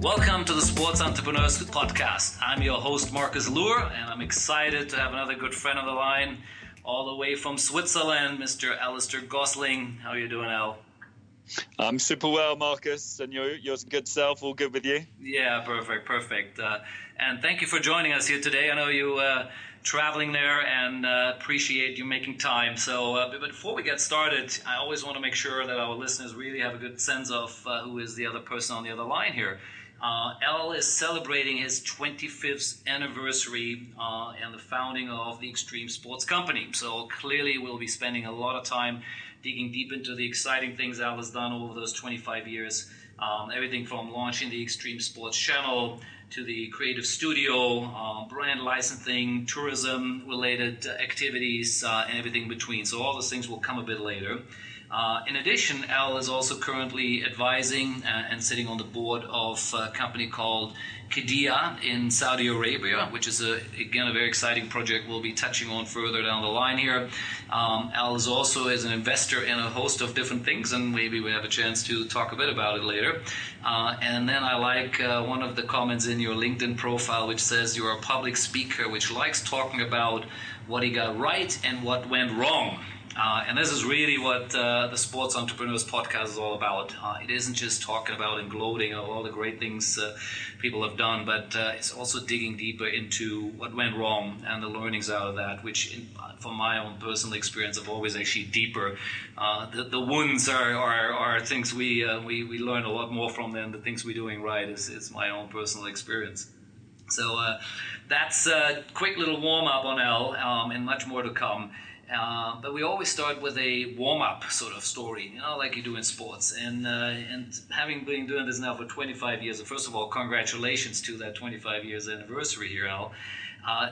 Welcome to the Sports Entrepreneurs podcast. I'm your host, Marcus Luhr, and I'm excited to have another good friend on the line, all the way from Switzerland, Mr. Alistair Gosling. How are you doing, Al? I'm super well, Marcus, and your good self, all good with you? Yeah, perfect. And thank you for joining us here today. I know you traveling there and appreciate you making time. So but before we get started, I always want to make sure that our listeners really have a good sense of who is the other person on the other line here. Al is celebrating his 25th anniversary and the founding of the Extreme Sports Company. So clearly we'll be spending a lot of time digging deep into the exciting things Al has done over those 25 years. Everything from launching the Extreme Sports channel to the creative studio, brand licensing, tourism-related activities, and everything in between. So all those things will come a bit later. In addition, Al is also currently advising and sitting on the board of a company called Qiddiya in Saudi Arabia, which is, again, a very exciting project we'll be touching on further down the line here. Al is also an investor in a host of different things, and maybe we have a chance to talk a bit about it later. And then I like one of the comments in your LinkedIn profile, which says you're a public speaker, which likes talking about what he got right and what went wrong. And this is really what the Sports Entrepreneurs podcast is all about. It isn't just talking about and gloating of all the great things people have done, but it's also digging deeper into what went wrong and the learnings out of that, which, from my own personal experience, have always actually deeper. The wounds are things we learn a lot more from than the things we're doing right. It's my own personal experience. So that's a quick little warm-up on Al, and much more to come. But we always start with a warm-up sort of story, like you do in sports. And having been doing this now for 25 years, first of all, congratulations to that 25 years anniversary here, Al.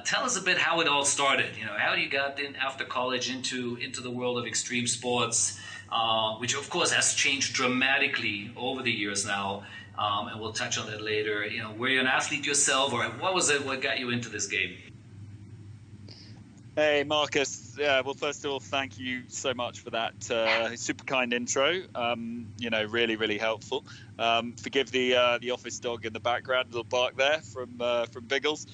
Tell us a bit how it all started. How you got in after college into the world of extreme sports, which of course has changed dramatically over the years now. And we'll touch on that later. Were you an athlete yourself, or what was it? What got you into this game? Hey, Marcus. Well, first of all, thank you so much for that super kind intro. Really, really helpful. Forgive the office dog in the background, little bark there from Biggles.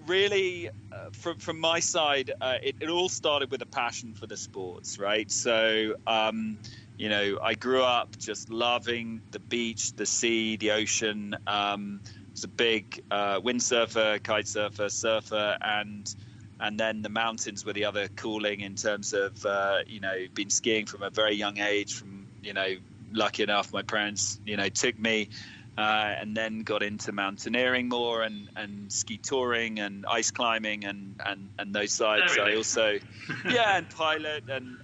Really, from my side, it all started with a passion for the sports, right? So, I grew up just loving the beach, the sea, the ocean. Was a big windsurfer, kite surfer, and then the mountains were the other calling in terms of been skiing from a very young age. From lucky enough, my parents took me, and then got into mountaineering more and ski touring and ice climbing and those sides. I also and pilot and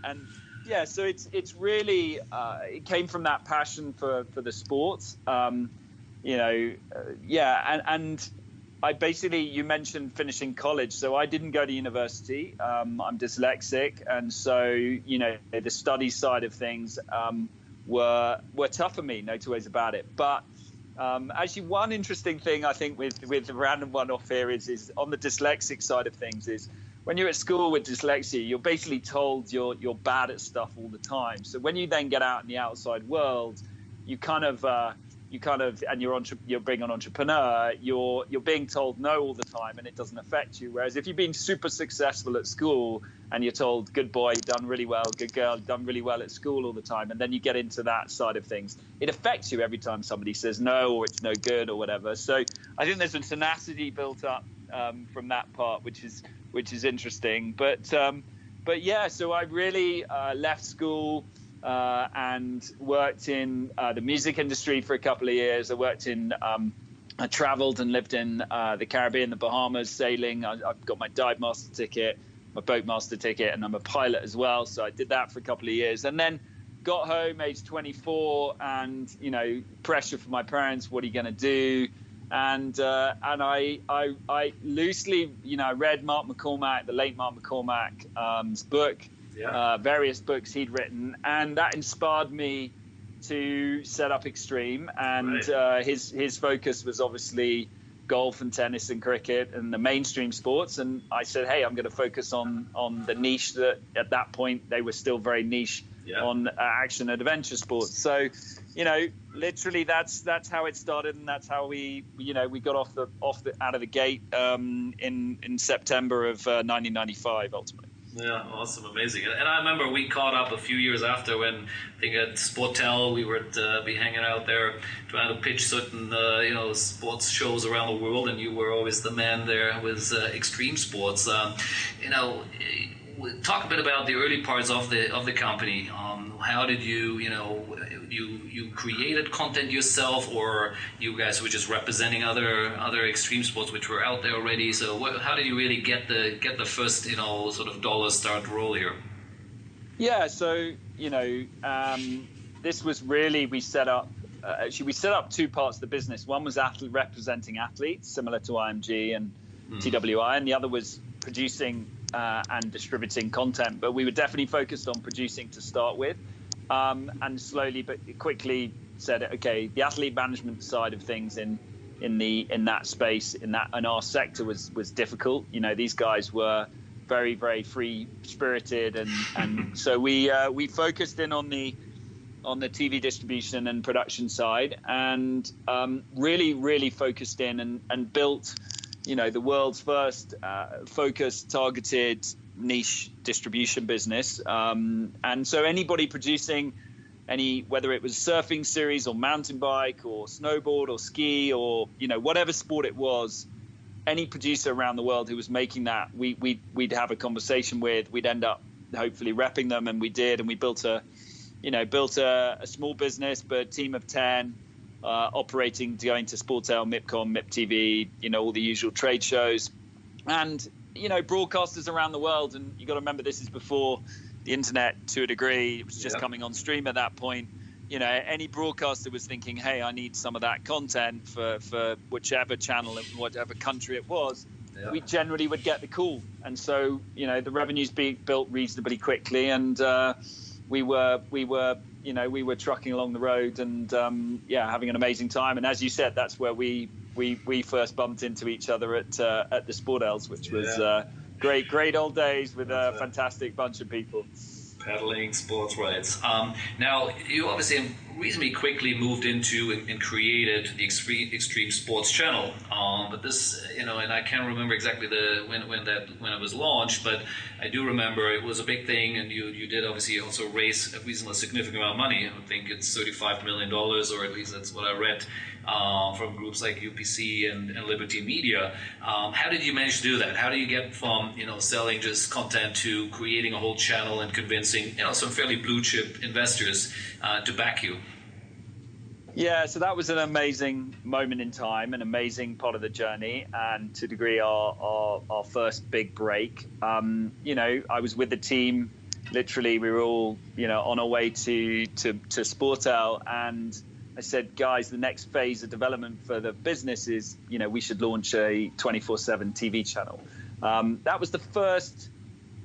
so it's really it came from that passion for the sports. And I basically, you mentioned finishing college, so I didn't go to university. I'm dyslexic, and so the study side of things were tough for me, no two ways about it. But actually, one interesting thing I think with the random one off here is on the dyslexic side of things is when you're at school with dyslexia, you're basically told you're bad at stuff all the time. So when you then get out in the outside world, you kind of and you're being an entrepreneur, you're being told no all the time, and it doesn't affect you. Whereas if you've been super successful at school and you're told, good boy, you've done really well, good girl, you've done really well at school all the time, and then you get into that side of things, it affects you every time somebody says no or it's no good or whatever. So I think there's a tenacity built up from that part, which is interesting. But so I really left school. And worked in the music industry for a couple of years. I traveled and lived in the Caribbean, the Bahamas, sailing. I've got my dive master ticket, my boat master ticket, and I'm a pilot as well. So I did that for a couple of years, and then got home age 24, and pressure from my parents. What are you going to do? And I loosely, read Mark McCormack, the late Mark McCormack's book. Various books he'd written, and that inspired me to set up Extreme. And his focus was obviously golf and tennis and cricket and the mainstream sports. And I said, hey, I'm going to focus on the niche that at that point they were still very niche on action and adventure sports. So literally that's how it started, and that's how we got out of the gate in September of 1995 ultimately. Yeah, awesome, amazing. And I remember we caught up a few years after when I think at Sportel we would be hanging out there trying to pitch certain sports shows around the world, and you were always the man there with Extreme Sports. Talk a bit about the early parts of the company. How did you created content yourself, or you guys were just representing other extreme sports which were out there already? So how did you really get the first sort of dollars start to roll here? Yeah, so this was really we set up two parts of the business. One was representing athletes, similar to IMG and TWI, and the other was producing and distributing content. But we were definitely focused on producing to start with. And slowly but quickly said, okay, the athlete management side of things in that space, in our sector was difficult. These guys were very, very free spirited, and so we focused in on the TV distribution and production side, and really focused in and built the world's first focused, targeted, niche distribution business. And so anybody producing whether it was surfing series or mountain bike or snowboard or ski or whatever sport it was, any producer around the world who was making that, we'd have a conversation with. We'd end up hopefully repping them, and we did, and we built a small business, but a team of 10. Operating, going to Sportel, MIPCOM, MIPTV, all the usual trade shows, and broadcasters around the world. And you got to remember, this is before the internet to a degree. It was just coming on stream at that point. Any broadcaster was thinking, hey, I need some of that content for whichever channel and whatever country it was. Yeah. We generally would get the call, and so the revenues built reasonably quickly, and we were trucking along the road and having an amazing time. And as you said, that's where we first bumped into each other at the Sportels, which was great old days with a fantastic bunch of people. Pedaling sports rights. Now, you obviously reasonably quickly moved into and created the Extreme Sports channel. But this, and I can't remember exactly when it was launched, but I do remember it was a big thing, and you did obviously also raise a reasonably significant amount of money. I think it's $35 million, or at least that's what I read from groups like UPC and Liberty Media. How did you manage to do that? How do you get from selling just content to creating a whole channel and convincing some fairly blue chip investors to back you? Yeah, so that was an amazing moment in time, an amazing part of the journey, and to a degree our first big break. I was with the team. Literally, we were all on our way to Sportel, and I said, guys, the next phase of development for the business is, we should launch a 24/7 TV channel. That was the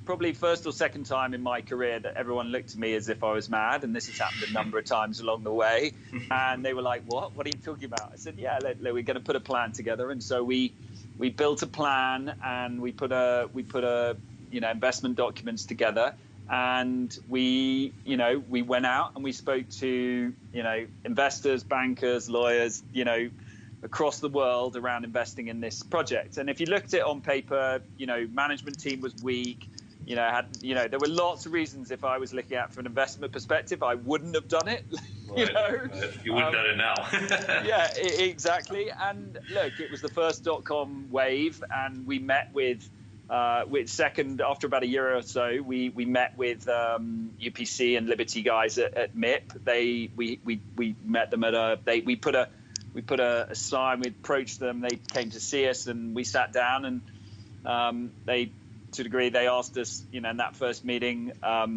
probably first or second time in my career that everyone looked at me as if I was mad, and this has happened a number of times along the way. And they were like, what are you talking about? I said, yeah, we're going to put a plan together. And so we built a plan, and we put investment documents together. And we went out and we spoke to, investors, bankers, lawyers, across the world around investing in this project. And if you looked at it on paper, management team was weak. There were lots of reasons if I was looking at it from an investment perspective, I wouldn't have done it. Right. You wouldn't have done it now. Yeah, exactly. And look, it was the first .com wave, and we met with after about a year or so, we met with UPC and Liberty guys at MIP. We met them we put a sign. We approached them. They came to see us, and we sat down, and to a degree they asked us, in that first meeting, how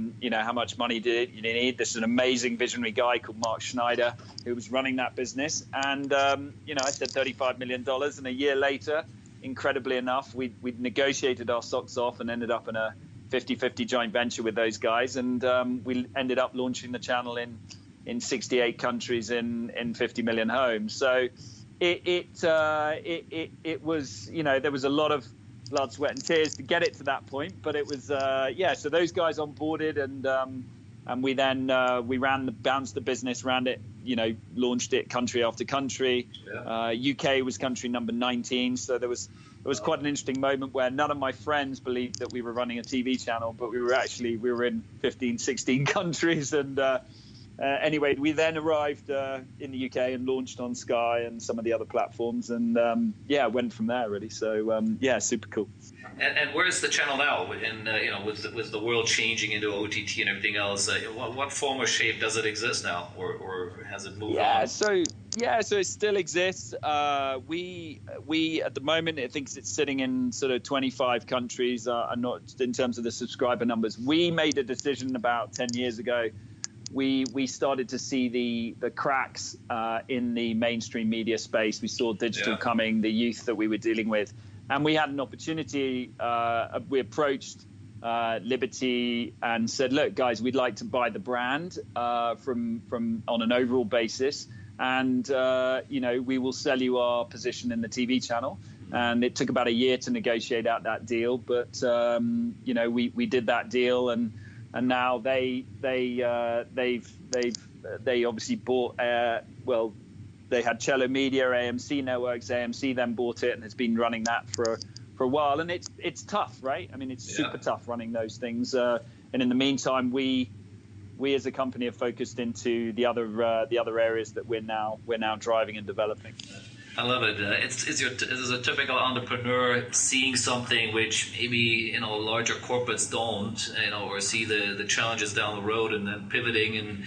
much money did you need? This is an amazing visionary guy called Mark Schneider who was running that business, and I said $35 million, and a year later, incredibly enough, we'd negotiated our socks off and ended up in a 50-50 joint venture with those guys, and we ended up launching the channel in 68 countries in 50 million homes. So it was, there was a lot of blood, sweat and tears to get it to that point, but it was so those guys onboarded, and And we then bounced the business, ran it, launched it country after country. UK was country number 19. So there was quite an interesting moment where none of my friends believed that we were running a TV channel, but we were in 15, 16 countries. And anyway, we then arrived in the UK and launched on Sky and some of the other platforms, and went from there really. So super cool. And where is the channel now? And with the world changing into OTT and everything else, what form or shape does it exist now, or has it moved on? So it still exists. We at the moment, I think it's sitting in sort of 25 countries. Not in terms of the subscriber numbers. We made a decision about 10 years ago. We started to see the cracks in the mainstream media space. We saw digital coming, the youth that we were dealing with, and we had an opportunity. We approached Liberty and said, "Look, guys, we'd like to buy the brand from on an overall basis, and we will sell you our position in the TV channel." And it took about a year to negotiate out that deal, but we did that deal, and now they obviously bought. They had Cello Media, AMC Networks. AMC then bought it and has been running that for a while. And it's tough, right? I mean, it's super tough running those things. And in the meantime, we as a company have focused into the other areas that we're now driving and developing. I love it. It's a typical entrepreneur seeing something which maybe larger corporates don't, or see the challenges down the road and then pivoting and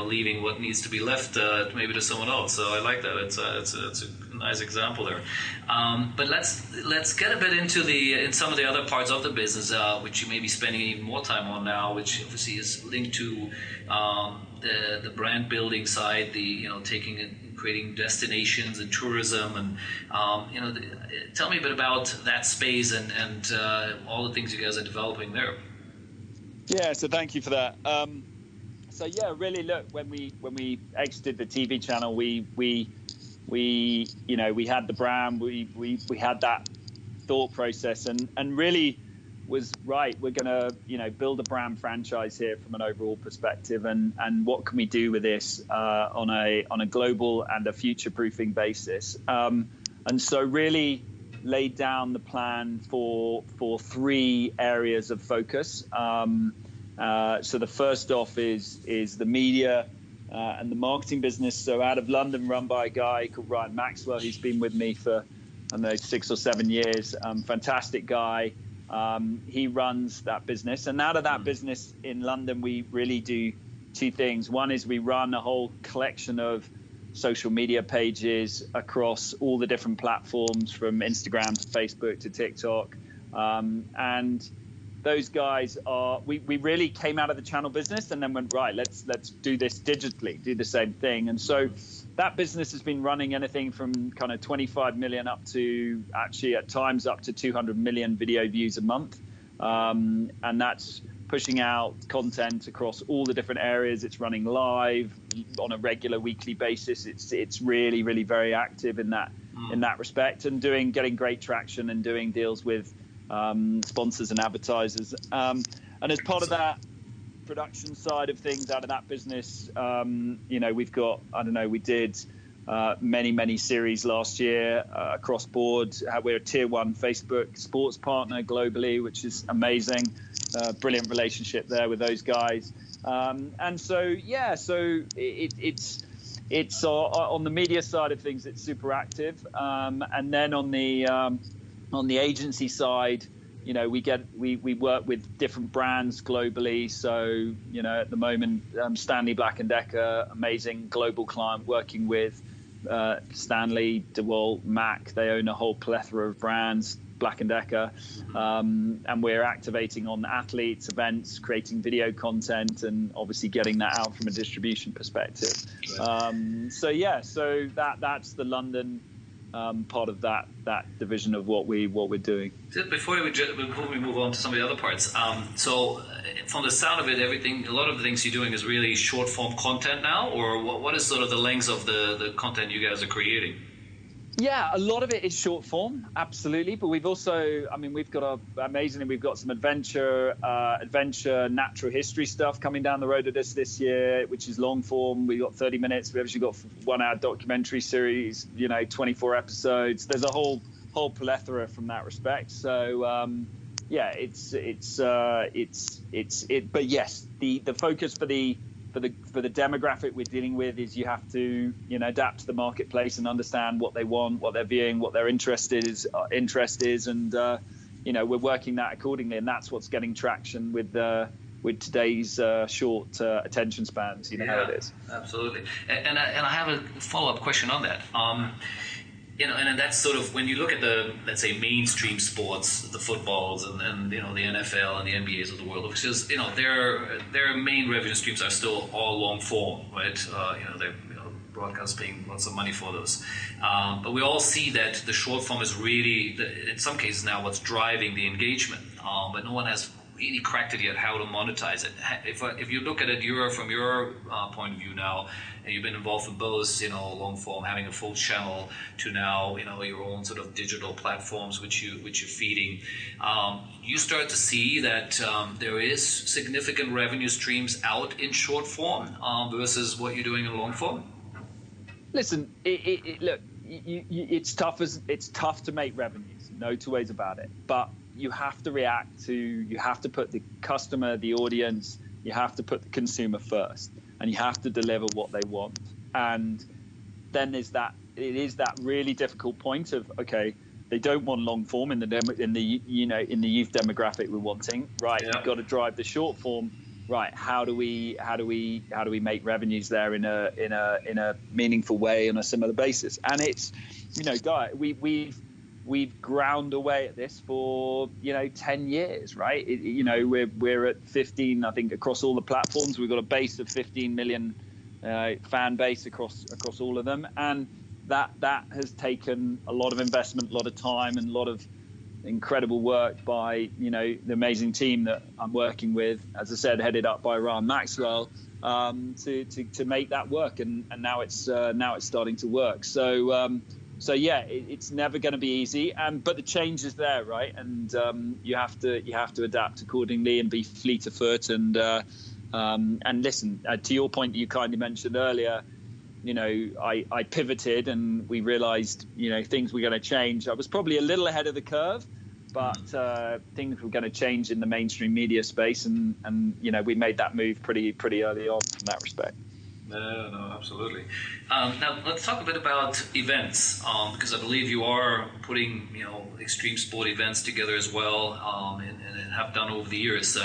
leaving what needs to be left maybe to someone else. So I like that. It's a nice example there. But let's get a bit into in some of the other parts of the business which you may be spending even more time on now, which obviously is linked to the brand building side, taking it. Creating destinations and tourism, and tell me a bit about that space and all the things you guys are developing there. Yeah, so thank you for that. Really, look, when we exited the TV channel, we had the brand, we had that thought process, and really was right. We're gonna build a brand franchise here from an overall perspective, and what can we do with this on a global and a future-proofing basis, and so really laid down the plan for 3 areas of focus. So the first off is the media and the marketing business. So out of London, run by a guy called Ryan Maxwell. He's been with me for 6 or 7 years. Fantastic guy. He runs that business, and out of that business in London, we really do 2 things. One is we run a whole collection of social media pages across all the different platforms, from Instagram to Facebook to TikTok, and those guys we really came out of the channel business and then went, right, let's do this digitally, do the same thing. And so that business has been running anything from kind of 25 million up to actually at times up to 200 million video views a month. And that's pushing out content across all the different areas. It's running live on a regular weekly basis. It's really, really very active in that respect, and getting great traction and doing deals with sponsors and advertisers. And as part of that production side of things out of that business, we've got, we did many series last year across board. We're a tier 1 Facebook sports partner globally, which is amazing. Brilliant relationship there with those guys. And so it's on the media side of things, it's super active. And then on the agency side, we work with different brands globally. So, at the moment, Stanley Black & Decker, amazing global client, working with Stanley, DeWalt, Mac. They own a whole plethora of brands, Black & Decker. And we're activating on athletes, events, creating video content, and obviously getting that out from a distribution perspective. So that's the London part of that division of what we're doing. Before we move on to some of the other parts, so from the sound of it, a lot of the things you're doing is really short form content now, or what is sort of the length of the content you guys are creating? Yeah, a lot of it is short form, absolutely. But we've also, I mean, we've got some adventure, natural history stuff coming down the road at us this year, which is long form. We've got 30 minutes. We've actually got 1 hour documentary series, 24 episodes. There's a whole plethora from that respect. So, yeah, but yes, the focus for the demographic we're dealing with is you have to adapt to the marketplace and understand what they want, what they're viewing, what their interest is, and we're working that accordingly, and that's what's getting traction with today's short attention spans. How it is. Absolutely. And I have a follow-up question on that. And that's sort of when you look at the, let's say, mainstream sports, the footballs and the NFL and the NBAs of the world, which is, their main revenue streams are still all long form, right? They're broadcast paying lots of money for those. But we all see that the short form is really, in some cases now, what's driving the engagement. But no one has really cracked it yet how to monetize it. If you look at it from your point of view now, and you've been involved in both, long form, having a full channel, to now, your own sort of digital platforms which you're feeding, you start to see that there is significant revenue streams out in short form versus what you're doing in long form. Listen, look, it's tough to make revenues. No two ways about it. But you have to put the customer, the audience, you have to put the consumer first, and you have to deliver what they want. And then it is that really difficult point of, okay, they don't want long form in the youth demographic we're wanting, right? Yeah. You've got to drive the short form, right? How do we make revenues there in a meaningful way on a similar basis? And it's, we've ground away at this for 10 years, right? We're at 15, I think, across all the platforms. We've got a base of 15 million fan base across all of them, and that has taken a lot of investment, a lot of time, and a lot of incredible work by the amazing team that I'm working with, as I said, headed up by Ryan Maxwell, to make that work, and now it's starting to work. So yeah, it's never going to be easy, but the change is there, right? And you have to adapt accordingly and be fleet of foot. And listen, to your point that you kindly mentioned earlier, I pivoted and we realised things were going to change. I was probably a little ahead of the curve, but things were going to change in the mainstream media space, and we made that move pretty early on from that respect. No, absolutely. Now let's talk a bit about events, because I believe you are putting extreme sport events together as well, and have done over the years.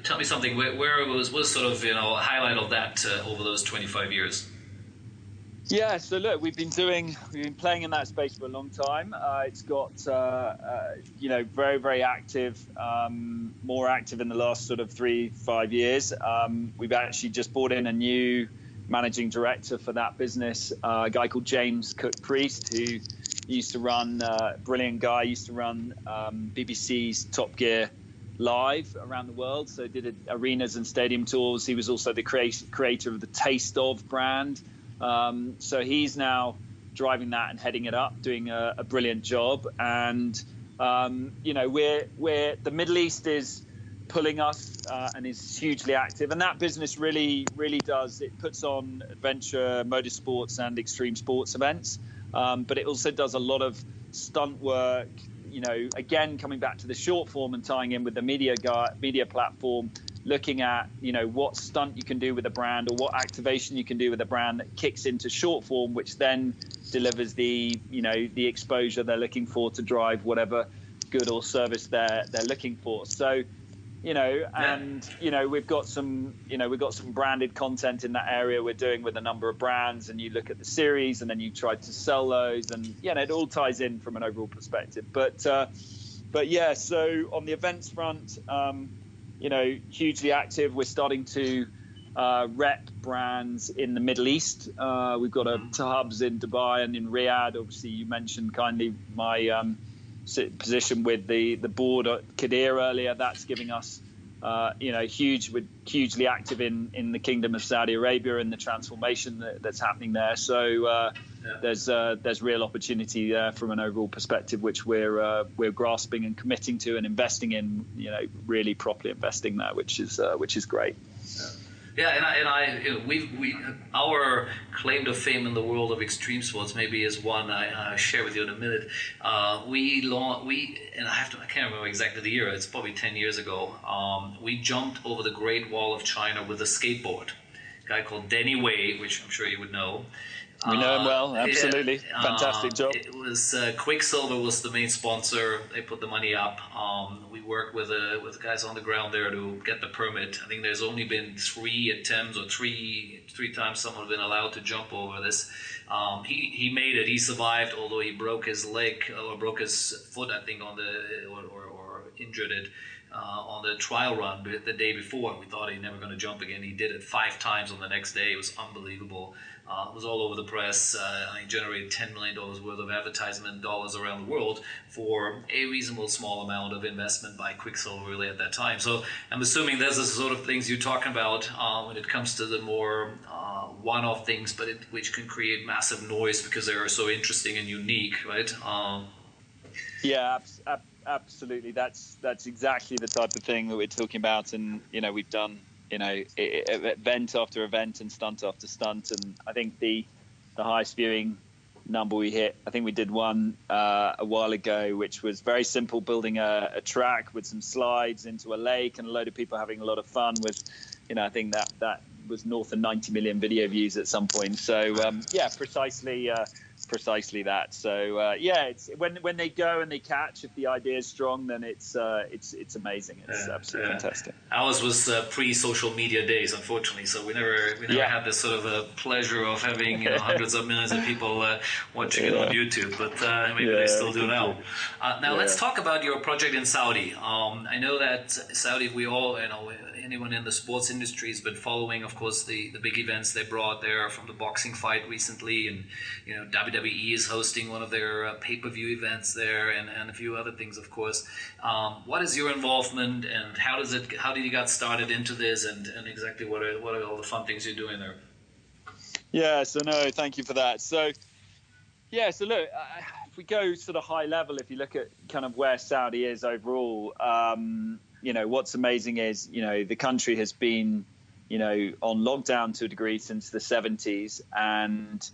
Tell me something. Where was sort of a highlight of that over those 25 years? Yeah, so look, we've been playing in that space for a long time. It's got very, very active, more active in the last sort of 3-5 years. We've actually just brought in a new managing director for that business, a guy called James Cook-Priest, who used to run, brilliant guy, used to run BBC's Top Gear live around the world, so did arenas and stadium tours. He was also the creator of the Taste Of brand. So he's now driving that and heading it up, doing a brilliant job. And we're the Middle East is pulling us and is hugely active. And that business really does. It puts on adventure, motorsports, and extreme sports events. But it also does a lot of stunt work. Again, coming back to the short form and tying in with the media platform, looking at what stunt you can do with a brand, or what activation you can do with a brand that kicks into short form, which then delivers the exposure they're looking for to drive whatever good or service they're looking for. So we've got some branded content in that area we're doing with a number of brands, and you look at the series and then you try to sell those, and it all ties in from an overall perspective. But yeah, so on the events front, hugely active. We're starting to rep brands in the Middle East. We've got hubs in Dubai and in Riyadh. Obviously, you mentioned kindly my position with the board at Kadir earlier. That's giving us hugely active in the Kingdom of Saudi Arabia and the transformation that's happening there. So there's real opportunity there from an overall perspective, which we're grasping and committing to and investing in. Really properly investing there, which is great. Our claim to fame in the world of extreme sports maybe is one I share with you in a minute. I can't remember exactly the year. It's probably 10 years ago. We jumped over the Great Wall of China with a skateboard. A guy called Denny Wei, which I'm sure you would know. We know him well, absolutely. Fantastic job. It was Quicksilver was the main sponsor. They put the money up. We worked with guys on the ground there to get the permit. I think there's only been 3 attempts or three times someone has been allowed to jump over this. He made it. He survived, although he broke his leg or broke his foot, I think, or injured it. On the trial run the day before. We thought he was never going to jump again. He did it 5 times on the next day. It was unbelievable. It was all over the press. He generated $10 million worth of advertisement dollars around the world for a reasonable small amount of investment by Quicksilver really at that time. So I'm assuming there's the sort of things you're talking about when it comes to the more one-off things, but which can create massive noise because they are so interesting and unique, right? Absolutely. That's exactly the type of thing that we're talking about, and we've done event after event and stunt after stunt, and I think the highest viewing number we hit, I think we did one a while ago, which was very simple, building a track with some slides into a lake and a load of people having a lot of fun with, I think that was north of 90 million video views at some point. So precisely that. So it's when they go and they catch, if the idea is strong, then it's amazing. It's absolutely fantastic. Ours was pre-social media days, unfortunately, so we never had this sort of a pleasure of having hundreds of millions of people watching it on YouTube, but maybe they still do now. Let's talk about your project in Saudi. I know that Saudi, we all, anyone in the sports industry has been following, of course, the big events they brought there from the boxing fight recently, and WWE is hosting one of their pay-per-view events there, and a few other things, of course. What is your involvement, and how did you get started into this, and exactly what are all the fun things you're doing there? Thank you for that. So look, if we go sort of high level, if you look at kind of where Saudi is overall, what's amazing is, the country has been, on lockdown to a degree since the 70s, and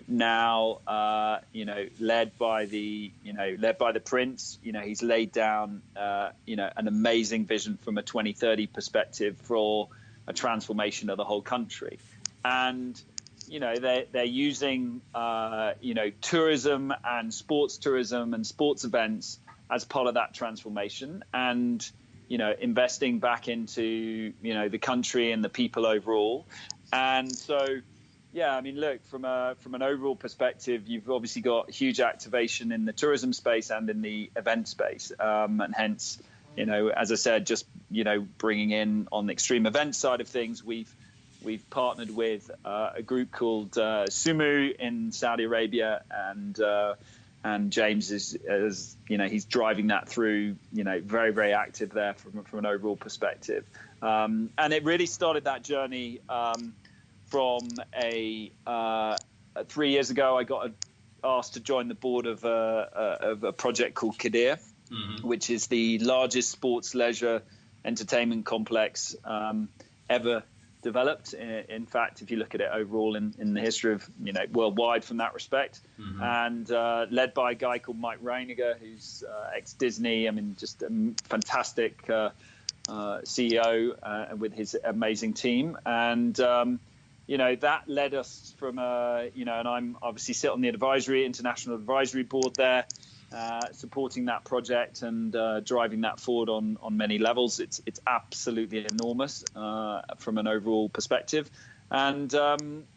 now, led by the prince, he's laid down, an amazing vision from a 2030 perspective for a transformation of the whole country. And, they're using, tourism and sports events as part of that transformation, and, investing back into, the country and the people overall. And so, look, from an overall perspective, you've obviously got huge activation in the tourism space and in the event space, and hence, as I said, just bringing in on the extreme event side of things, we've partnered with a group called Sumu in Saudi Arabia, and James is he's driving that through, very, very active there from an overall perspective, and it really started that journey. From 3 years ago, I got asked to join the board of a project called Qadir, which is the largest sports, leisure, entertainment complex ever developed. In fact, if you look at it overall in the history of worldwide from that respect, and led by a guy called Mike Reiniger, who's ex-Disney. just a fantastic CEO with his amazing team, and that led us from and I'm obviously sit on the international advisory board there, supporting that project and driving that forward on many levels. It's absolutely enormous from an overall perspective, and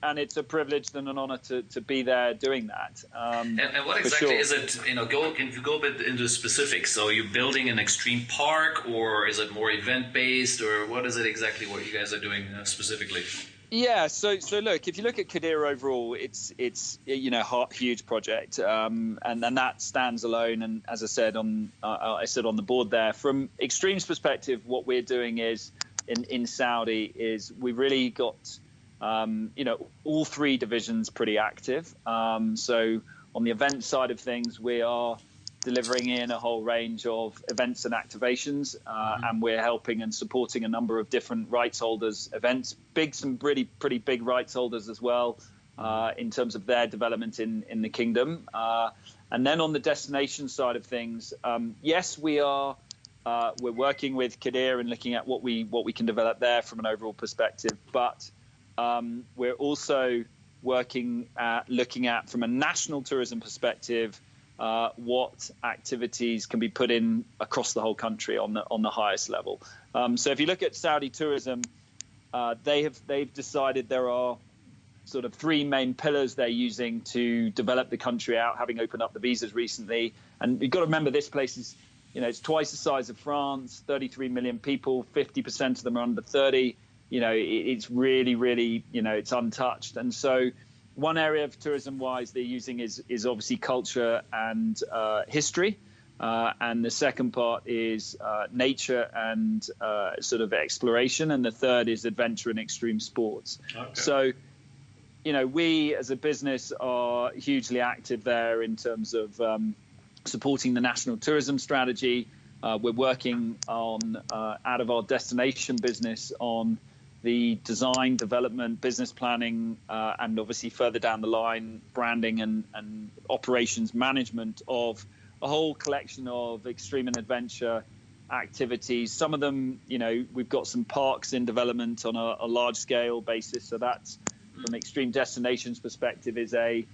it's a privilege and an honor to be there doing that. And what exactly is it? Can you go a bit into specifics? So you're building an extreme park, or is it more event based, or what is it exactly what you guys are doing specifically? Yeah, so look, if you look at Kadir overall, it's huge project, and that stands alone. And as I said on the board there, from Extreme's perspective, what we're doing is in Saudi is we've really got all three divisions pretty active. So on the event side of things, we are delivering in a whole range of events and activations, and we're helping and supporting a number of different rights holders events, some pretty big rights holders as well, in terms of their development in the kingdom. And then on the destination side of things, yes, we're working with Kadir and looking at what we can develop there from an overall perspective, but we're also looking at from a national tourism perspective, what activities can be put in across the whole country on the highest level. So if you look at Saudi tourism, they've decided there are sort of three main pillars they're using to develop the country out, having opened up the visas recently. And you've got to remember, this place is, it's twice the size of France, 33 million people, 50% of them are under 30. It's really, really, it's untouched. And so one area of tourism-wise they're using is obviously culture and history. And the second part is nature and sort of exploration. And the third is adventure and extreme sports. Okay. So, we as a business are hugely active there in terms of supporting the national tourism strategy. We're working on, out of our destination business, on the design, development, business planning, and obviously further down the line, branding and operations management of a whole collection of extreme and adventure activities. Some of them, we've got some parks in development on a large scale basis. So that's, from extreme destinations perspective, is a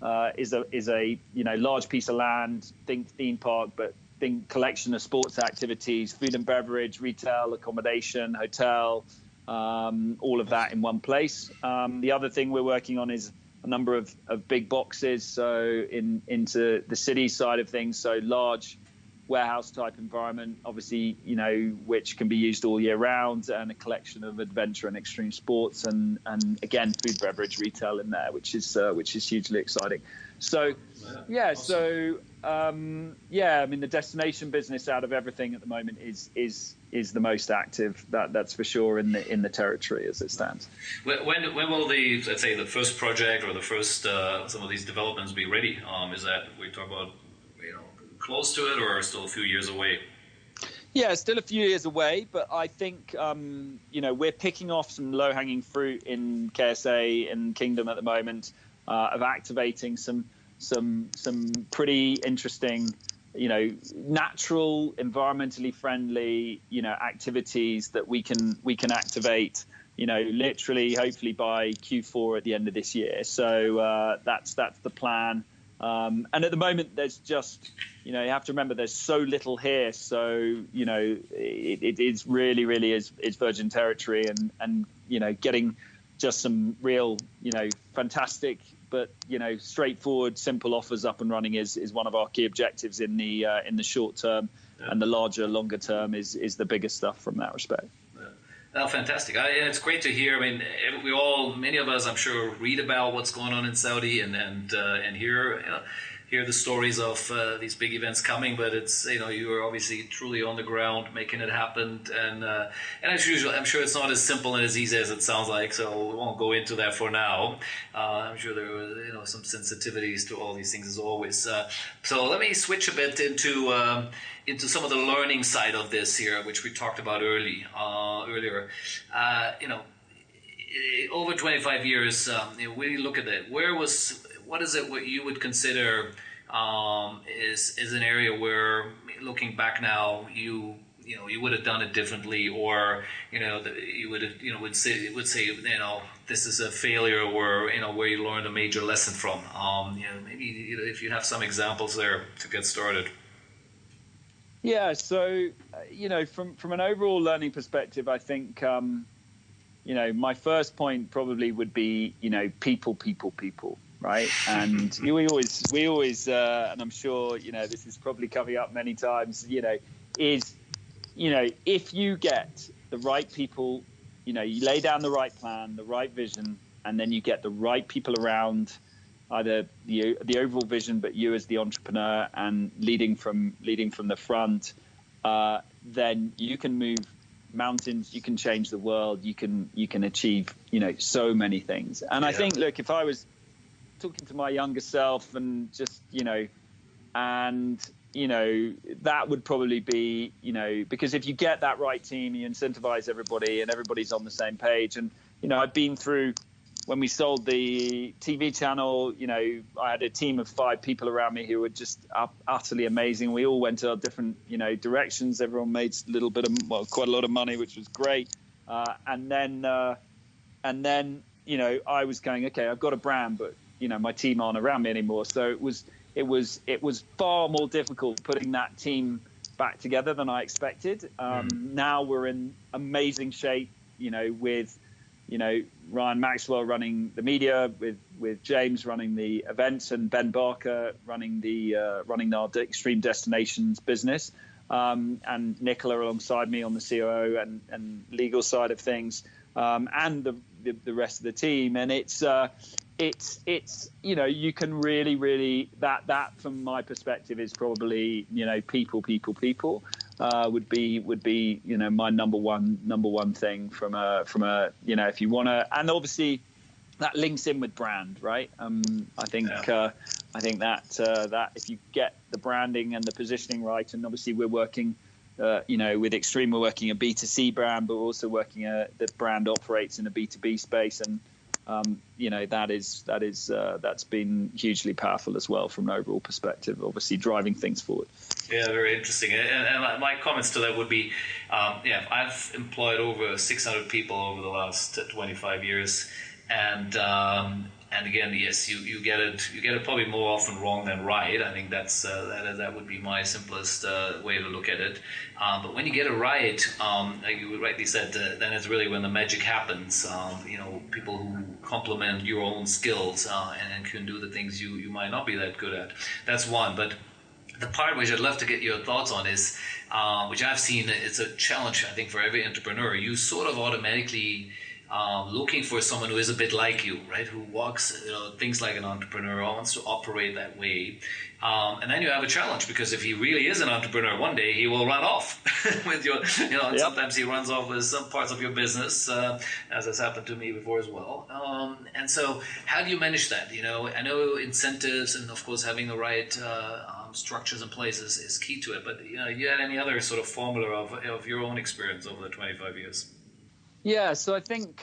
large piece of land. Think theme park, but think collection of sports activities, food and beverage, retail, accommodation, hotel. All of that in one place. The other thing we're working on is a number of big boxes, so into the city side of things, so large warehouse type environment, obviously, which can be used all year round, and a collection of adventure and extreme sports, and again, food, beverage, retail in there, which is hugely exciting. So, yeah, awesome. I mean, the destination business out of everything at the moment is the most active. That's for sure in the territory as it stands. When will let's say the first project or the first some of these developments be ready? Is that we talk about close to it, or still a few years away? Yeah, still a few years away, but I think we're picking off some low-hanging fruit in KSA and Kingdom at the moment, of activating some pretty interesting, natural, environmentally friendly, activities that we can activate, literally, hopefully by Q4 at the end of this year. So that's the plan. And at the moment, there's just, you have to remember, there's so little here. So, it is really is virgin territory, and getting just some real, fantastic, but, straightforward, simple offers up and running is one of our key objectives in the short term. Yeah. And the longer term is the biggest stuff from that respect. Oh, fantastic. It's great to hear. I mean, many of us, I'm sure, read about what's going on in Saudi and hear the stories of these big events coming, but it's, you are obviously truly on the ground making it happen. And as usual, I'm sure it's not as simple and as easy as it sounds like, so we won't go into that for now. I'm sure there were, some sensitivities to all these things as always. So let me switch a bit into some of the learning side of this here, which we talked about earlier. Over 25 years, when you look at it, what is it what you would consider is an area where, looking back now, you would have done it differently, or you would say this is a failure, or where you learned a major lesson from. Maybe if you have some examples there to get started. Yeah, so from an overall learning perspective, I think my first point probably would be people, right? And we always and I'm sure this is probably coming up many times, if you get the right people you lay down the right plan, the right vision, and then you get the right people around, either the overall vision, but you as the entrepreneur and leading from the front, then you can move mountains, you can change the world, you can achieve, so many things. And I think, look, if I was talking to my younger self and just, that would probably be, because if you get that right team, you incentivize everybody and everybody's on the same page. And, I've been through, when we sold the TV channel, I had a team of 5 people around me who were just utterly amazing. We all went our different, directions. Everyone made quite a lot of money, which was great. And then, I was going, okay, I've got a brand, but, my team aren't around me anymore. So it was far more difficult putting that team back together than I expected. Now we're in amazing shape, with, Ryan Maxwell running the media, with James running the events, and Ben Barker running our Extreme Destinations business, and Nicola alongside me on the COO and legal side of things, and the rest of the team. And it's you can really that from my perspective is probably people would be my number one thing from a if you want to. And obviously that links in with brand, right? I think that if you get the branding and the positioning right, and obviously we're working with Extreme, we're working a B2C brand, but we're also working the brand operates in a B2B space, and that's been hugely powerful as well from an overall perspective, obviously driving things forward. Yeah, very interesting. And my comments to that would be, I've employed over 600 people over the last 25 years, and again, yes, you get it probably more often wrong than right. I think that would be my simplest way to look at it. But when you get it right, like you rightly said, then it's really when the magic happens. People who complement your own skills and can do the things you might not be that good at. That's one. But the part which I'd love to get your thoughts on is, which I've seen, it's a challenge, I think, for every entrepreneur. You sort of automatically looking for someone who is a bit like you, right? Who walks, things like an entrepreneur, wants to operate that way. And then you have a challenge, because if he really is an entrepreneur, one day he will run off with your, and sometimes he runs off with some parts of your business, as has happened to me before as well. And so how do you manage that? I know incentives and of course having the right structures in place is key to it, but you had any other sort of formula of your own experience over the 25 years? Yeah, so I think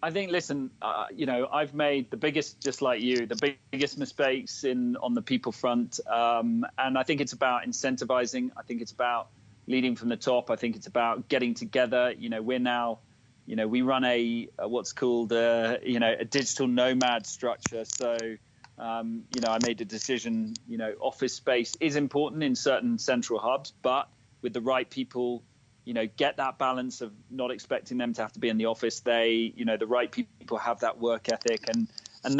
listen, I've made the biggest, just like you, the biggest mistakes on the people front, and I think it's about incentivizing. I think it's about leading from the top. I think it's about getting together. We're now, we run a what's called a digital nomad structure. So I made a decision. Office space is important in certain central hubs, but with the right people, get that balance of not expecting them to have to be in the office. The right people have that work ethic, and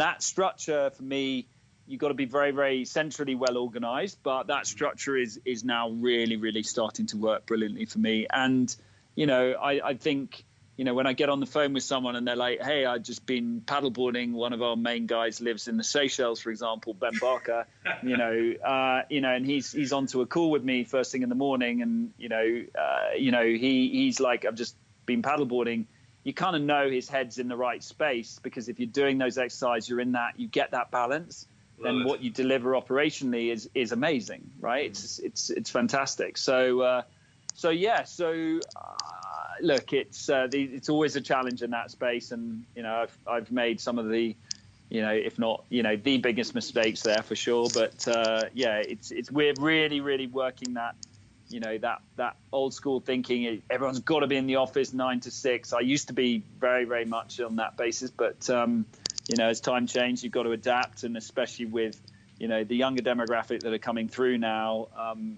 that structure for me, you've got to be very, very centrally well organized, but that structure is now really, really starting to work brilliantly for me. And, I think, when I get on the phone with someone and they're like, hey, I've just been paddleboarding. One of our main guys lives in the Seychelles, for example, Ben Barker, and he's onto a call with me first thing in the morning. And, he's like, I've just been paddleboarding. You kind of know his head's in the right space, because if you're doing those exercises, you're in that, you get that balance. Then what you deliver operationally is amazing, right? It's fantastic. Look, it's always a challenge in that space, and I've made some of the, if not the biggest mistakes there for sure. But we're really, really working that, that old school thinking. Everyone's got to be in the office 9 to 6. I used to be very, very much on that basis, but as time changed, you've got to adapt, and especially with the younger demographic that are coming through now,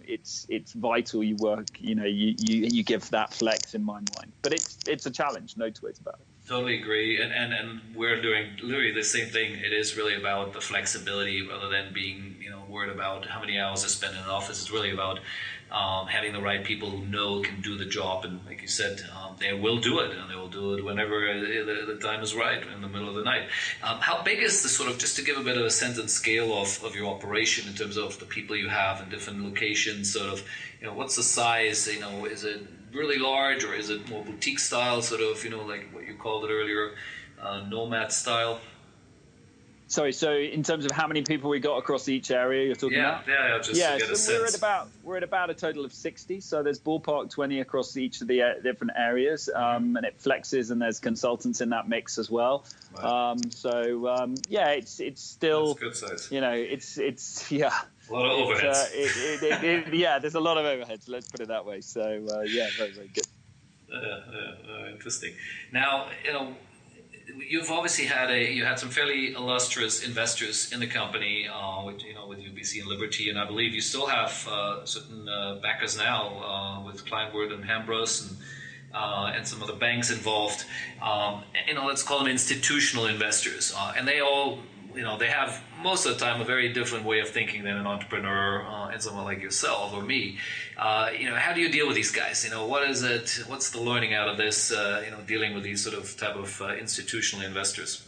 it's vital you work, you give that flex in my mind. But it's a challenge, no two ways about it. Totally agree, and we're doing literally the same thing. It is really about the flexibility rather than being worried about how many hours I spend in an office. It's really about having the right people who can do the job, and like you said, they will do it, and they will do it whenever the time is right, in the middle of the night. How big is the sort of, just to give a bit of a sense and scale of your operation in terms of the people you have in different locations, sort of, what's the size, is it really large, or is it more boutique style, sort of, like what you called it earlier, nomad style? Sorry, so in terms of how many people we got across each area you're talking about? Yeah, just to get a sense. We're at about a total of 60. So there's ballpark 20 across each of the different areas, and it flexes, and there's consultants in that mix as well. Right. It's still, that's good size. It's a lot of overheads. There's a lot of overheads. Let's put it that way. So very, very good. Interesting. Now, you've obviously had some fairly illustrious investors in the company, with UBC and Liberty, and I believe you still have certain backers now with Kleinwort and Hambros and some other banks involved. Let's call them institutional investors, and they all, they have most of the time a very different way of thinking than an entrepreneur and someone like yourself or me. How do you deal with these guys? What is it? What's the learning out of this? Dealing with these sort of type of institutional investors.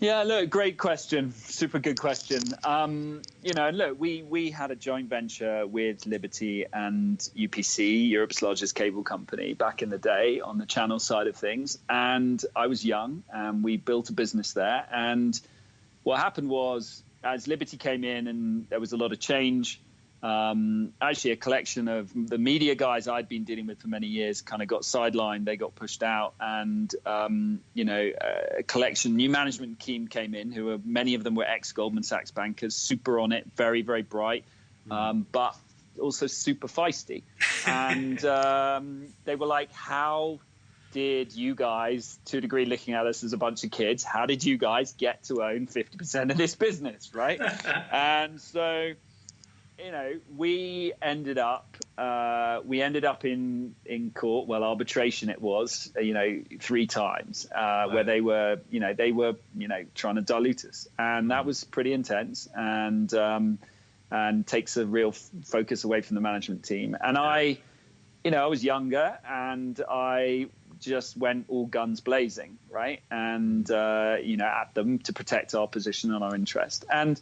Yeah, look, great question. Super good question. Look, we had a joint venture with Liberty and UPC, Europe's largest cable company, back in the day on the channel side of things. And I was young, and we built a business there. And what happened was, as Liberty came in and there was a lot of change, actually a collection of the media guys I'd been dealing with for many years kind of got sidelined. They got pushed out, and a collection, new management team came in, many of them were ex-Goldman Sachs bankers, super on it, very, very bright, but also super feisty. And they were like, how did you guys, to a degree looking at us as a bunch of kids, how did you guys get to own 50% of this business, right? And so, we ended up in court, arbitration it was, 3 times, where they were trying to dilute us, and that was pretty intense, and takes a real focus away from the management team. And I was younger, and I just went all guns blazing, right? And at them to protect our position and our interest. And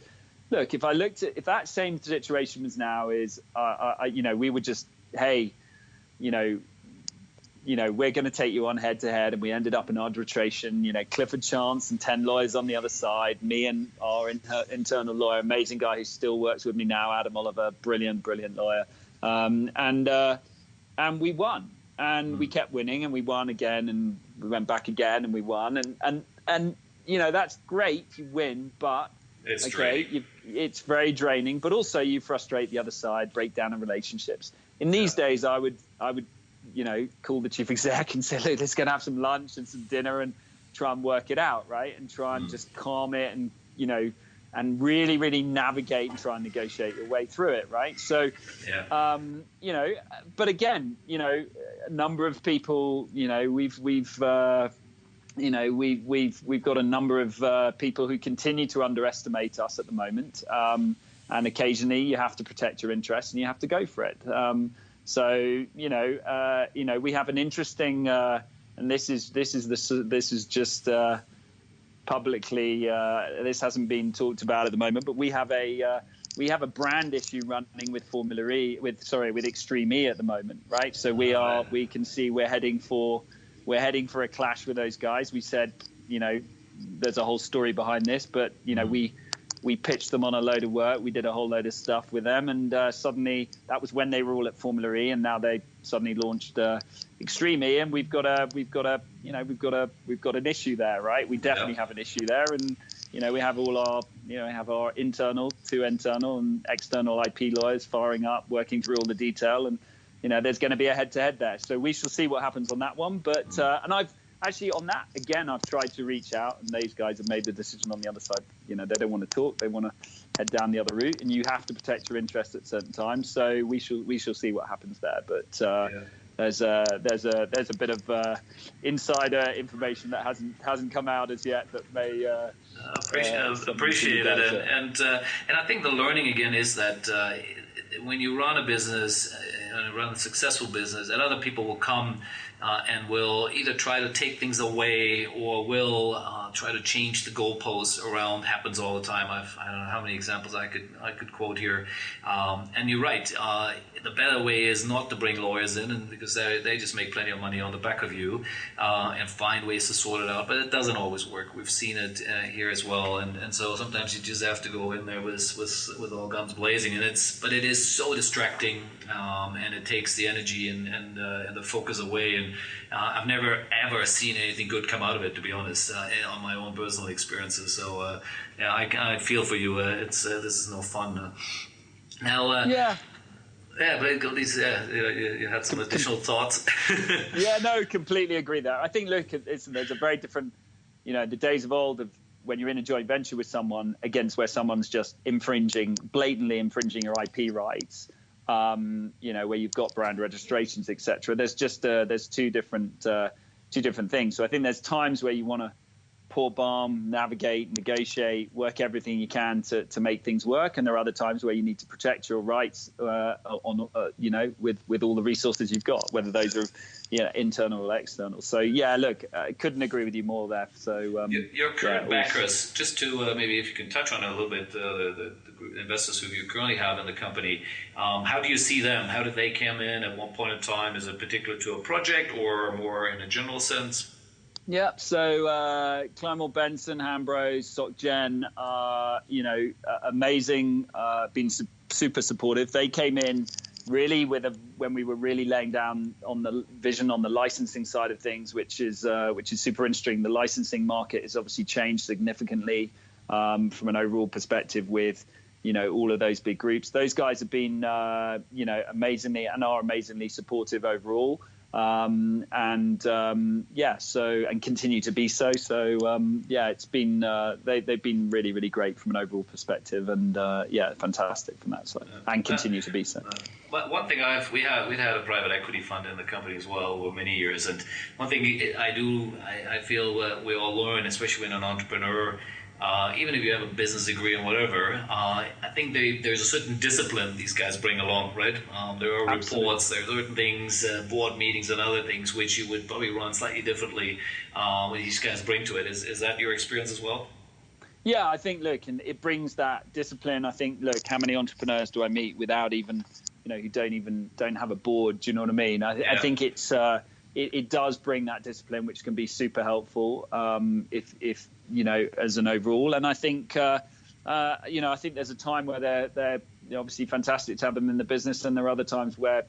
look, if that same situation was now, we would just, hey, we're going to take you on head to head, and we ended up in arbitration. Clifford Chance and 10 lawyers on the other side, me and our internal lawyer, amazing guy who still works with me now, Adam Oliver, brilliant lawyer, and we won. And we kept winning, and we won again, and we went back again, and we won. And that's great. You win, but it's it's very draining. But also you frustrate the other side, break down in relationships. In these days, I would call the chief exec and say, look, let's go and have some lunch and some dinner and try and work it out, right? And try and just calm it, and and really, really navigate and try and negotiate your way through it, right? So, but again, a number of people, we've got a number of people who continue to underestimate us at the moment, and occasionally you have to protect your interests and you have to go for it. We have an interesting, and this is just. Publicly, this hasn't been talked about at the moment, but we have a brand issue running with with Extreme E at the moment, right? So we can see we're heading for a clash with those guys. We said, there's a whole story behind this, but we pitched them on a load of work. We did a whole load of stuff with them, and suddenly that was when they were all at Formula E, and now they suddenly launched Extreme E, and we've got an issue there, right? We definitely have an issue there, and we have all our our internal and external IP lawyers firing up, working through all the detail, and there's going to be a head-to-head there. So we shall see what happens on that one. But and I've actually on that again, I've tried to reach out, and these guys have made the decision on the other side. They don't want to talk; they want to head down the other route, and you have to protect your interests at certain times. So we shall see what happens there. But there's a bit of insider information that hasn't come out as yet that may appreciate it, and I think the learning again is that when you run a business, and run a successful business, and other people will come and will either try to take things away or will try to change the goalposts around. Happens all the time. I don't know how many examples I could quote here. And you're right. The better way is not to bring lawyers in, and because they just make plenty of money on the back of you, and find ways to sort it out. But it doesn't always work. We've seen it here as well. And so sometimes you just have to go in there with all guns blazing. But it is so distracting, and it takes the energy and the focus away. And I've never ever seen anything good come out of it, to be honest, on my own personal experiences. So yeah, I feel for you. This is no fun. Now. Yeah, but at least you had some additional thoughts. Yeah, no, completely agree there. I think, look, there's a very different, the days of old of when you're in a joint venture with someone against where someone's just blatantly infringing your IP rights, where you've got brand registrations, etc. There's two different things. So I think there's times where you want to pour balm, navigate, negotiate, work everything you can to make things work, and there are other times where you need to protect your rights with all the resources you've got, whether those are internal or external. So yeah, look, I couldn't agree with you more there. So your current backers, just to maybe if you can touch on it a little bit, the investors who you currently have in the company, how do you see them? How did they come in at one point in time? Is it particular to a project or more in a general sense? Yeah, so Clara Benson, Hambros, SocGen, amazing, been super supportive. They came in really when we were really laying down on the vision on the licensing side of things, which is super interesting. The licensing market has obviously changed significantly from an overall perspective with all of those big groups. Those guys have been amazingly and are amazingly supportive overall. And continue to be so. So it's been they've been really, really great from an overall perspective, and fantastic from that side, and continue to be so. But one thing we'd had a private equity fund in the company as well over many years, and one thing I feel we all learn, especially when an entrepreneur. Even if you have a business degree and whatever, I think there's a certain discipline these guys bring along, right? There are reports, there are certain things, board meetings and other things which you would probably run slightly differently when these guys bring to it. Is that your experience as well? Yeah, I think, look, and it brings that discipline. I think, look, how many entrepreneurs do I meet without even, who don't have a board? Do you know what I mean? I think it's... It does bring that discipline, which can be super helpful if as an overall. And I think I think there's a time where they're obviously fantastic to have them in the business, and there are other times where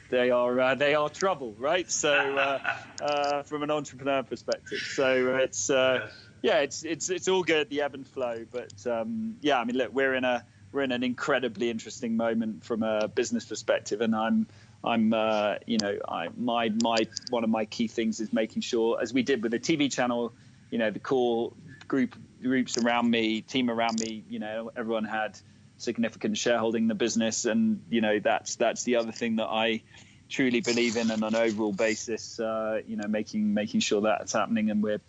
they are trouble, right? So from an entrepreneur perspective, so it's all good, the ebb and flow. But look, we're in an incredibly interesting moment from a business perspective, and I'm one of my key things is making sure, as we did with the TV channel, the core groups around me, team around me, everyone had significant shareholding in the business, and that's the other thing that I truly believe in, and on an overall basis, making sure that's happening, and we're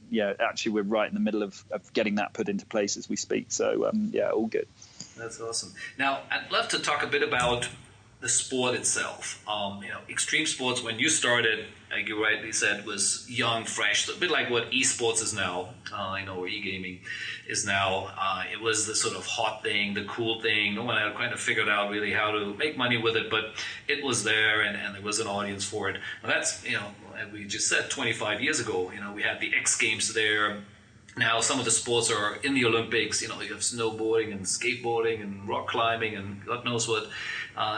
right in the middle of getting that put into place as we speak. So all good. That's awesome. Now I'd love to talk a bit about the sport itself. Extreme sports, when you started, like you rightly said, was young, fresh, a bit like what eSports is now, or e-gaming is now. It was the sort of hot thing, the cool thing. No one had kind of figured out really how to make money with it, but it was there, and there was an audience for it. And that's, we just said 25 years ago, we had the X Games there. Now some of the sports are in the Olympics. You have snowboarding and skateboarding and rock climbing and God knows what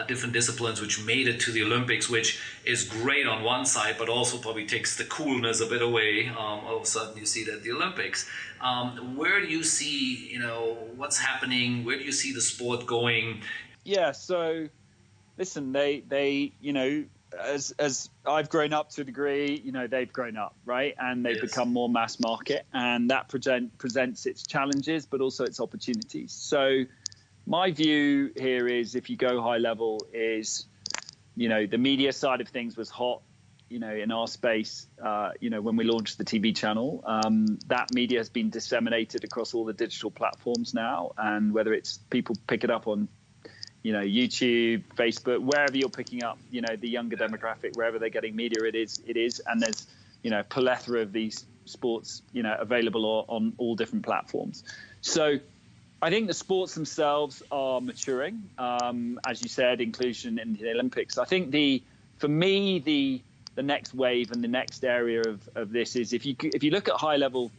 different disciplines which made it to the Olympics, which is great on one side, but also probably takes the coolness a bit away. All of a sudden you see that at the Olympics. Where do you see, what's happening? Where do you see the sport going? Yeah, so listen, they as I've grown up to a degree, they've grown up, right? And they've become more mass market, and that presents its challenges, but also its opportunities. So my view here is, if you go high level, is, the media side of things was hot, in our space, when we launched the TV channel. That media has been disseminated across all the digital platforms now, and whether it's people pick it up on YouTube, Facebook, wherever you're picking up, the younger demographic, wherever they're getting media, it is. And there's, a plethora of these sports, available on all different platforms. So I think the sports themselves are maturing. As you said, inclusion in the Olympics. I think for me, the next wave and the next area of this is if you look at high level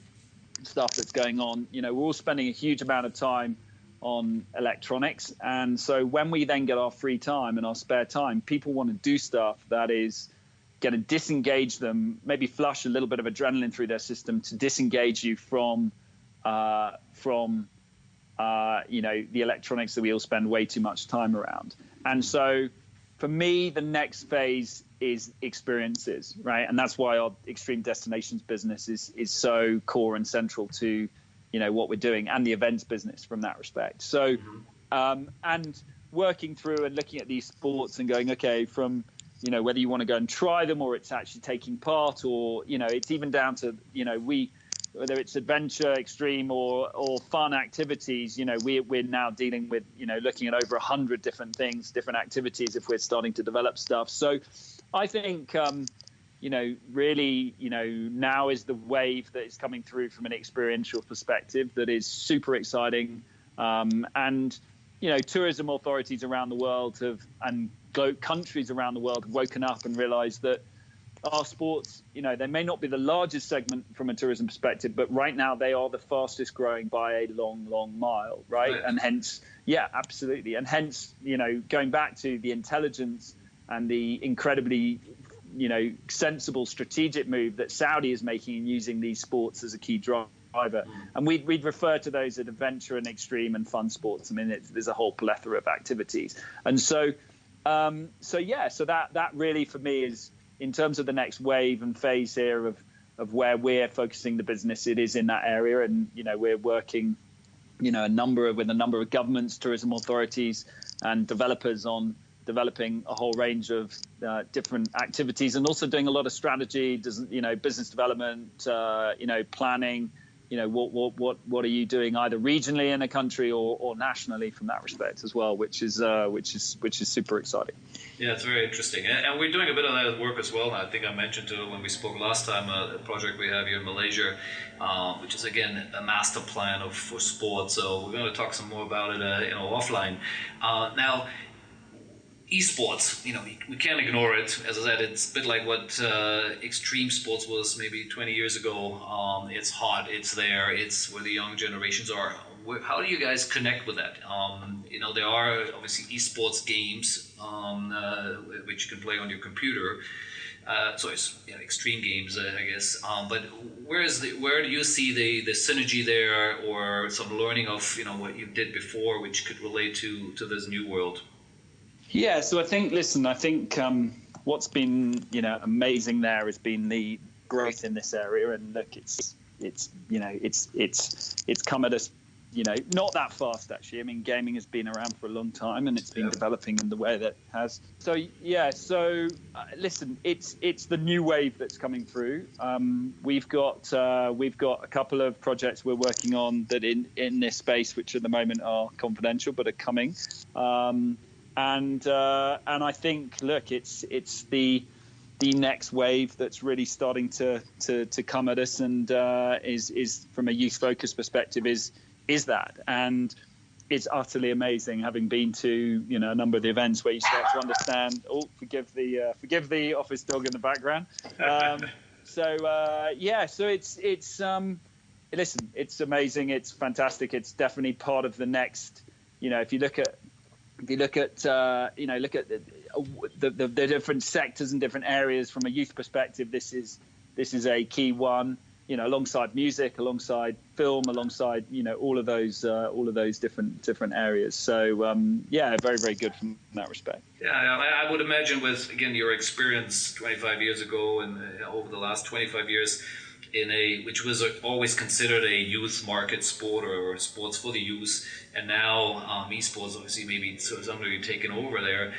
stuff that's going on, we're all spending a huge amount of time on electronics. And so when we then get our free time and our spare time, people want to do stuff that is going to disengage them, maybe flush a little bit of adrenaline through their system to disengage you from the electronics that we all spend way too much time around. And so for me, the next phase is experiences, right? And that's why our Extreme Destinations business is so core and central to what we're doing, and the events business from that respect. So and working through and looking at these sports and going, okay, from whether you want to go and try them or it's actually taking part, or it's even down to whether it's adventure, extreme, or fun activities, we're now dealing with looking at over 100 different things, different activities if we're starting to develop stuff. So I think really, now is the wave that is coming through from an experiential perspective that is super exciting. And, tourism authorities around the world and countries around the world have woken up and realized that our sports, they may not be the largest segment from a tourism perspective, but right now they are the fastest growing by a long, long mile, right? And hence, yeah, absolutely. And hence, going back to the intelligence and the incredibly sensible strategic move that Saudi is making in using these sports as a key driver. And we'd refer to those as adventure and extreme and fun sports. I mean, there's a whole plethora of activities. And so that really for me is, in terms of the next wave and phase here of where we're focusing the business, it is in that area. And, we're working, with a number of governments, tourism authorities and developers on developing a whole range of different activities, and also doing a lot of strategy, business development, planning. What are you doing either regionally in a country or nationally from that respect as well, which is super exciting. Yeah, it's very interesting, and we're doing a bit of that work as well. I think I mentioned when we spoke last time a project we have here in Malaysia, which is again a master plan for sports. So we're going to talk some more about it, offline. Now, eSports, we can't ignore it. As I said, it's a bit like what extreme sports was maybe 20 years ago. It's hot, it's there, it's where the young generations are. How do you guys connect with that? There are obviously eSports games, which you can play on your computer. So it's extreme games, I guess. But where do you see the synergy there, or some learning of what you did before, which could relate to this new world? Yeah, so I think what's been amazing there has been the growth in this area, and look, it's come at us not that fast actually. I mean, gaming has been around for a long time, and it's been developing in the way that it has. So listen, it's the new wave that's coming through. We've got a couple of projects we're working on that in this space, which at the moment are confidential but are coming. And I think, look, it's the next wave that's really starting to come at us, and is from a youth focused perspective is that, and it's utterly amazing having been to a number of the events where you start to understand. Oh, forgive the office dog in the background. So it's listen, it's amazing, it's fantastic, it's definitely part of the next. If you look at the different sectors and different areas from a youth perspective, this is a key one. Alongside music, alongside film, alongside all of those different areas. So very, very good from that respect. Yeah, I would imagine with again your experience 25 years ago and over the last 25 years which was always considered a youth market sport or sports for the youth, and now esports obviously maybe somebody taken over there.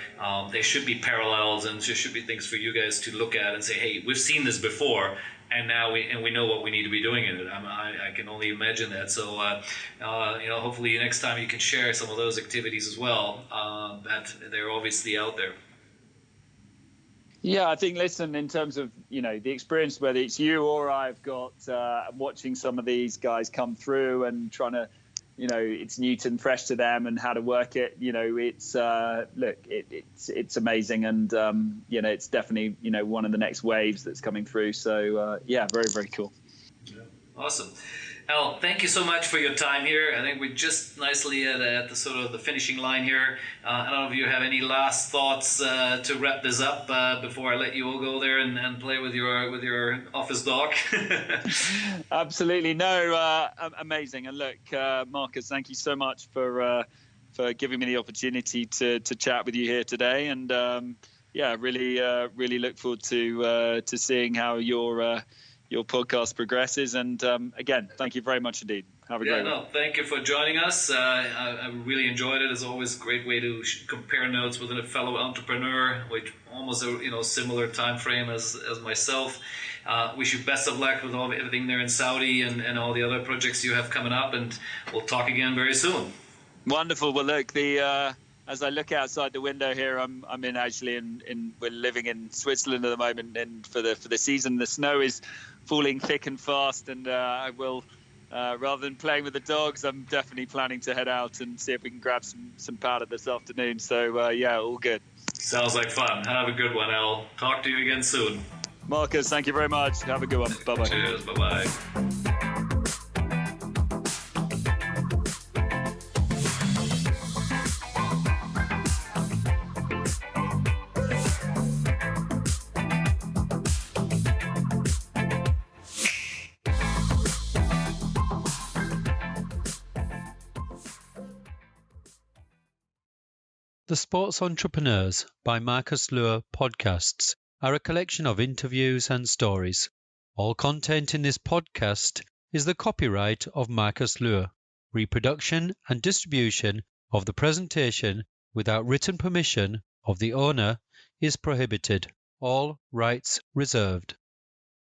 There should be parallels, and there should be things for you guys to look at and say, hey, we've seen this before. and now we know what we need to be doing in it. I can only imagine that. So hopefully next time you can share some of those activities as well. That they're obviously out there. Yeah, I think, listen, in terms of, the experience, whether it's you or I've got watching some of these guys come through and trying to, it's new and fresh to them and how to work it, it's, it's amazing. And, it's definitely, one of the next waves that's coming through. So, very, very cool. Yeah. Awesome. Al, thank you so much for your time here. I think we're just nicely at the sort of the finishing line here. I don't know if you have any last thoughts to wrap this up before I let you all go there and play with your office dog. Absolutely. No, amazing. And look, Marcus, thank you so much for giving me the opportunity to chat with you here today. And really look forward to seeing how your podcast progresses. And again, thank you very much indeed. Have a great one. Thank you for joining us. I really enjoyed it. It's always a great way to compare notes with a fellow entrepreneur, with almost a similar time frame as myself. Wish you best of luck with everything there in Saudi and all the other projects you have coming up, and we'll talk again very soon. Wonderful. Well, look, as I look outside the window here, I'm we're living in Switzerland at the moment, and for the season, the snow is falling thick and fast, and I will, rather than playing with the dogs, I'm definitely planning to head out and see if we can grab some powder this afternoon. So all good. Sounds like fun. Have a good one, Al. Talk to you again soon. Marcus, thank you very much. Have a good one. Bye bye. Cheers. Bye bye. The Sports Entrepreneurs by Marcus Luhr podcasts are a collection of interviews and stories. All content in this podcast is the copyright of Marcus Luhr. Reproduction and distribution of the presentation without written permission of the owner is prohibited. All rights reserved.